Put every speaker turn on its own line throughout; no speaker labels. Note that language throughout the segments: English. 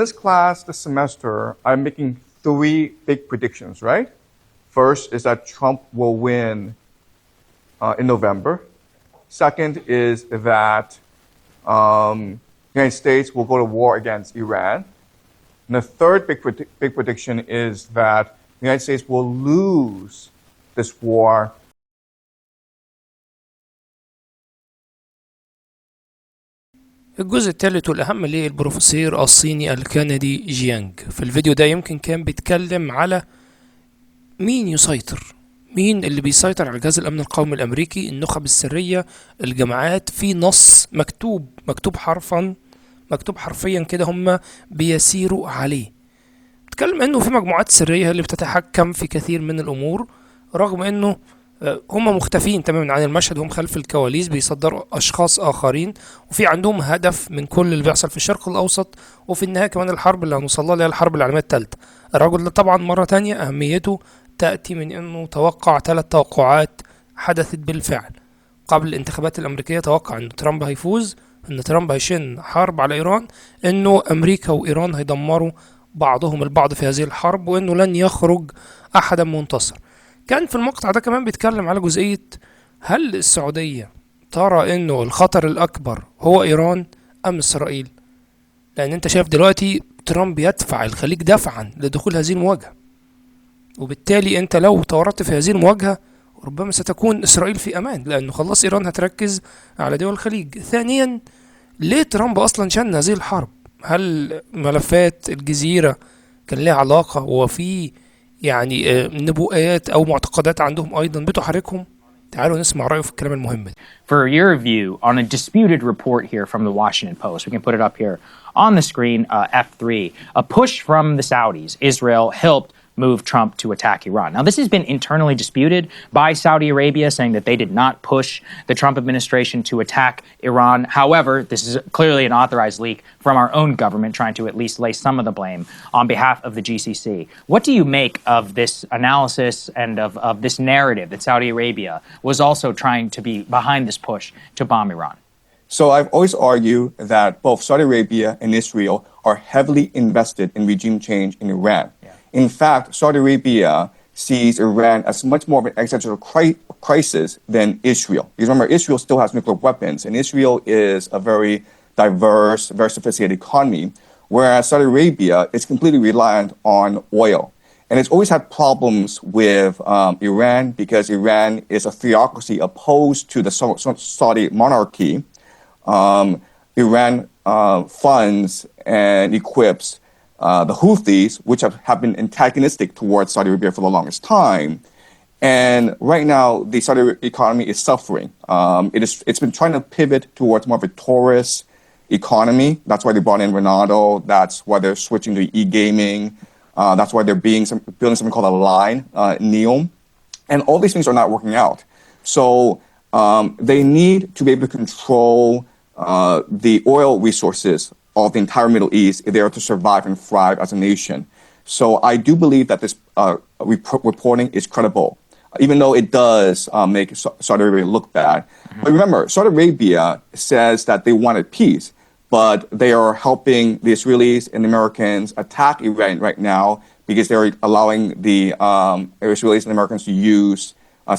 This class, this semester, I'm making three big predictions, right? First is that Trump will win in November. Second is that the United States will go to war against Iran. And the third big prediction is that the United States will lose this war.
الجزء الثالث والأهم للبروفيسور الصيني الكندي جيانج. في الفيديو ده يمكن كان بيتكلم على مين يسيطر، مين اللي بيسيطر على جهاز الأمن القومي الأمريكي، النخب السرية، الجماعات. في نص مكتوب حرفيا كده هم بيسيروا عليه. بيتكلم انه في مجموعات سرية هي اللي بتتحكم في كثير من الأمور، رغم انه هم مختفين تماما عن المشهد، هم خلف الكواليس بيصدروا أشخاص آخرين، وفي عندهم هدف من كل اللي بيحصل في الشرق الأوسط، وفي النهاية كمان الحرب اللي هنوصل لها اللي هي الحرب العالمية الثالثة. الرجل ده طبعا مرة تانية أهميته تأتي من أنه توقع 3 توقعات حدثت بالفعل. قبل الانتخابات الأمريكية توقع أن ترامب هيفوز، أن ترامب هيشن حرب على إيران، أنه أمريكا وإيران هيدمروا بعضهم البعض في هذه الحرب، وأنه لن يخرج أحدا منتصر. كان في المقطع ده كمان بيتكلم على جزئية هل السعودية ترى انه الخطر الاكبر هو ايران ام اسرائيل؟ لان انت شايف دلوقتي ترامب يدفع الخليج دفعا لدخول هذه المواجهة، وبالتالي انت لو تورطت في هذه المواجهة ربما ستكون اسرائيل في امان، لانه خلاص ايران هتركز على دول الخليج. ثانيا، ليه ترامب اصلا شن هذه الحرب؟ هل ملفات الجزيرة كان لها علاقة، وفي يعني نبوءات او معتقدات عندهم ايضا بتحركهم؟ تعالوا نسمع رايه في الكلام المهم ده.
For your view on a disputed report here from the Washington Post, we can put it up here on the screen, F3, a push from the Saudis. Israel helped move Trump to attack Iran. Now, this has been internally disputed by Saudi Arabia, saying that they did not push the Trump administration to attack Iran. However, this is clearly an authorized leak from our own government, trying to at least lay some of the blame on behalf of the GCC. What do you make of this analysis and of this narrative that Saudi Arabia was also trying to be behind this push to bomb Iran?
So I've always argued that both Saudi Arabia and Israel are heavily invested in regime change in Iran. In fact, Saudi Arabia sees Iran as much more of an existential crisis than Israel. Because remember, Israel still has nuclear weapons, and Israel is a very diverse, very sophisticated economy, whereas Saudi Arabia is completely reliant on oil. And it's always had problems with Iran because Iran is a theocracy opposed to the Saudi monarchy. Iran funds and equips the Houthis, which have been antagonistic towards Saudi Arabia for the longest time. And right now, the Saudi economy is suffering. It's been trying to pivot towards more of a tourist economy. That's why they brought in Ronaldo. That's why they're switching to e-gaming. That's why they're building something called a line, NEOM. And all these things are not working out. So they need to be able to control the oil resources of the entire Middle East if they are to survive and thrive as a nation. So I do believe that this reporting is credible, even though it does make Saudi Arabia look bad. Mm-hmm. But remember, Saudi Arabia says that they wanted peace, but they are helping the Israelis and the Americans attack Iran right now because they're allowing the Israelis and Americans to use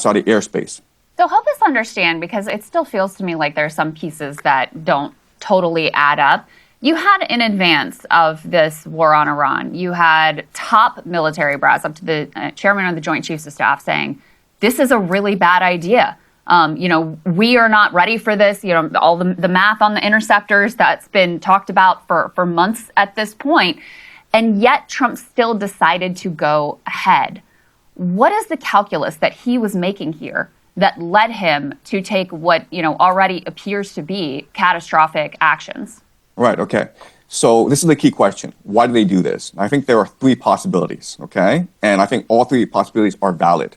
Saudi airspace.
So help us understand, because it still feels to me like there are some pieces that don't totally add up. You had, in advance of this war on Iran, you had top military brass up to the chairman of the Joint Chiefs of Staff saying, this is a really bad idea. We are not ready for this. All the math on the interceptors that's been talked about for months at this point. And yet Trump still decided to go ahead. What is the calculus that he was making here that led him to take what, already appears to be catastrophic actions?
Right, okay. So this is the key question. Why do they do this? I think there are 3 possibilities, okay? And I think all 3 possibilities are valid.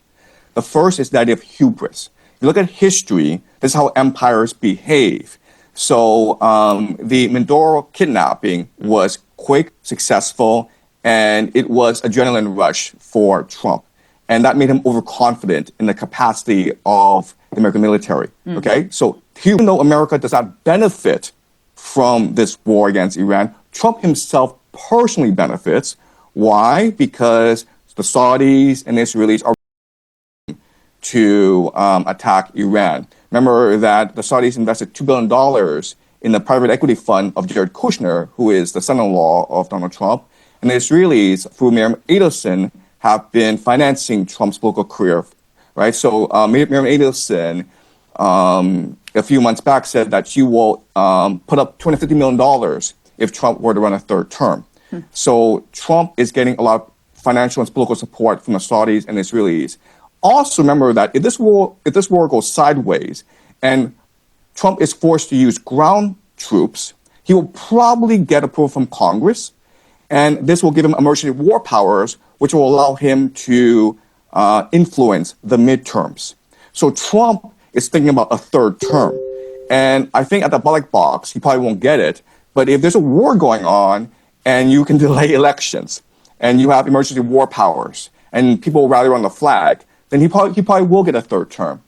The first is the idea of hubris. If you look at history, this is how empires behave. So the Mindoro kidnapping was quick, successful, and it was adrenaline rush for Trump. And that made him overconfident in the capacity of the American military, okay? So even though America does not benefit from this war against Iran, Trump himself personally benefits. Why? Because the Saudis and Israelis are to attack Iran. Remember that the Saudis invested $2 billion in the private equity fund of Jared Kushner, who is the son-in-law of Donald Trump. And the Israelis, through Miriam Adelson, have been financing Trump's political career, right? So Miriam Adelson, a few months back, said that she will put up $250 million if Trump were to run a third term. So Trump is getting a lot of financial and political support from the Saudis and Israelis. Also remember that if this war goes sideways and Trump is forced to use ground troops, he will probably get approval from Congress, and this will give him emergency war powers, which will allow him to influence the midterms. So Trump is thinking about a third term. And I think at the ballot box, he probably won't get it. But if there's a war going on and you can delay elections and you have emergency war powers and people rally around the flag, then he probably will get a third term.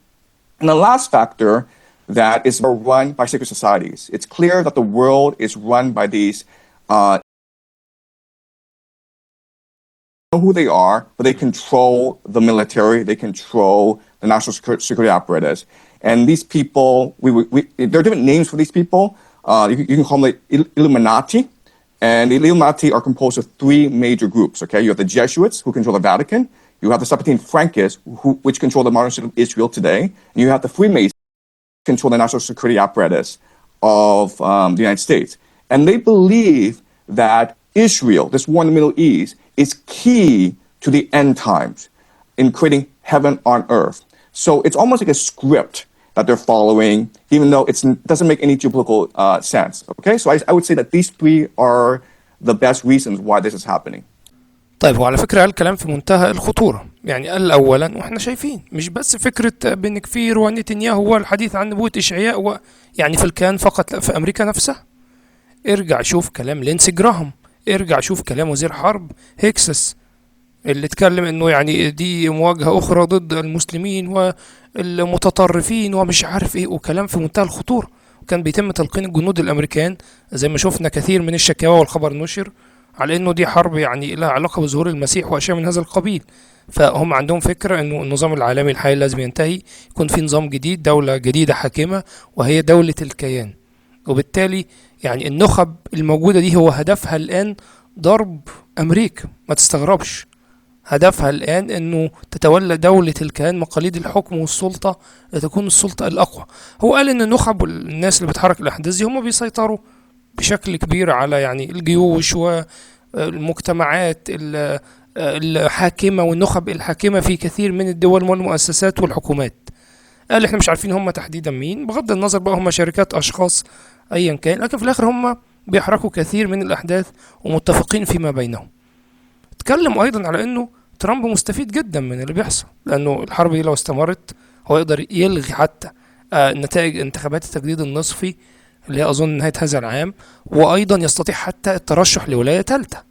And the last factor that is run by secret societies. It's clear that the world is run by these know who they are, but they control the military, they control the national security apparatus. And these people, there are different names for these people. You can call them the Illuminati. And the Illuminati are composed of three major groups, okay? You have the Jesuits, who control the Vatican. You have the Septine Frankists, which control the modern state of Israel today. And you have the Freemasons, who control the national security apparatus of the United States. And they believe that Israel, this war in the Middle East, is key to the end times in creating heaven on earth. So it's almost like a script that they're following, even though it doesn't make any geopolitical sense. Okay, so I would say that these three are the best reasons why this is happening.
طيب وعلى فكرة قال كلام في منتهى الخطورة. يعني قال أولا وإحنا شايفين مش بس فكرة بن كفير ونتنياهو والحديث عن نبوة إشعياء يعني في الكيان فقط، لا، في أمريكا نفسها. ارجع شوف كلام لينسي جراهام، ارجع شوف كلام وزير حرب هيكسس اللي اتكلم انه يعني دي مواجهة اخرى ضد المسلمين والمتطرفين ومش عارف ايه، وكلام في منتهى الخطورة. وكان بيتم تلقين الجنود الامريكان زي ما شفنا كثير من الشكاوى والخبر نشر على انه دي حرب يعني لها علاقة بظهور المسيح واشياء من هذا القبيل. فهم عندهم فكرة انه النظام العالمي الحالي لازم ينتهي، يكون في نظام جديد، دولة جديدة حاكمة، وهي دولة الكيان. وبالتالي يعني النخب الموجودة دي هو هدفها الآن ضرب أمريكا. ما تستغربش، هدفها الآن أنه تتولى دولة الكيان مقاليد الحكم والسلطة لتكون السلطة الأقوى. هو قال أن النخب والناس اللي بتحرك الأحداث دي هم بيسيطروا بشكل كبير على يعني الجيوش والمجتمعات الحاكمة والنخب الحاكمة في كثير من الدول والمؤسسات والحكومات. قال احنا مش عارفين هم تحديدا مين، بغض النظر بقى هم شركات أشخاص أيا كان، لكن في الآخر هم بيحركوا كثير من الأحداث ومتفقين فيما بينهم. اتكلم أيضا على أنه ترامب مستفيد جدا من اللي بيحصل، لأنه الحرب دي لو استمرت هو يقدر يلغي حتى نتائج انتخابات التجديد النصفي اللي هي أظن نهاية هذا العام، وأيضا يستطيع حتى الترشح لولاية ثالثة،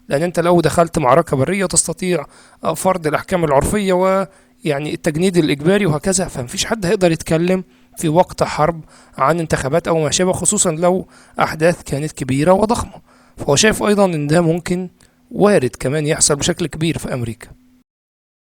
لأن أنت لو دخلت معركة برية تستطيع فرض الاحكام العرفية ويعني التجنيد الإجباري وهكذا. فمفيش حد هيقدر يتكلم في وقت حرب عن انتخابات أو ما شابه، خصوصا لو أحداث كانت كبيرة وضخمة. فهو شايف أيضا أن ده ممكن وارد كمان يحصل بشكل كبير في أمريكا.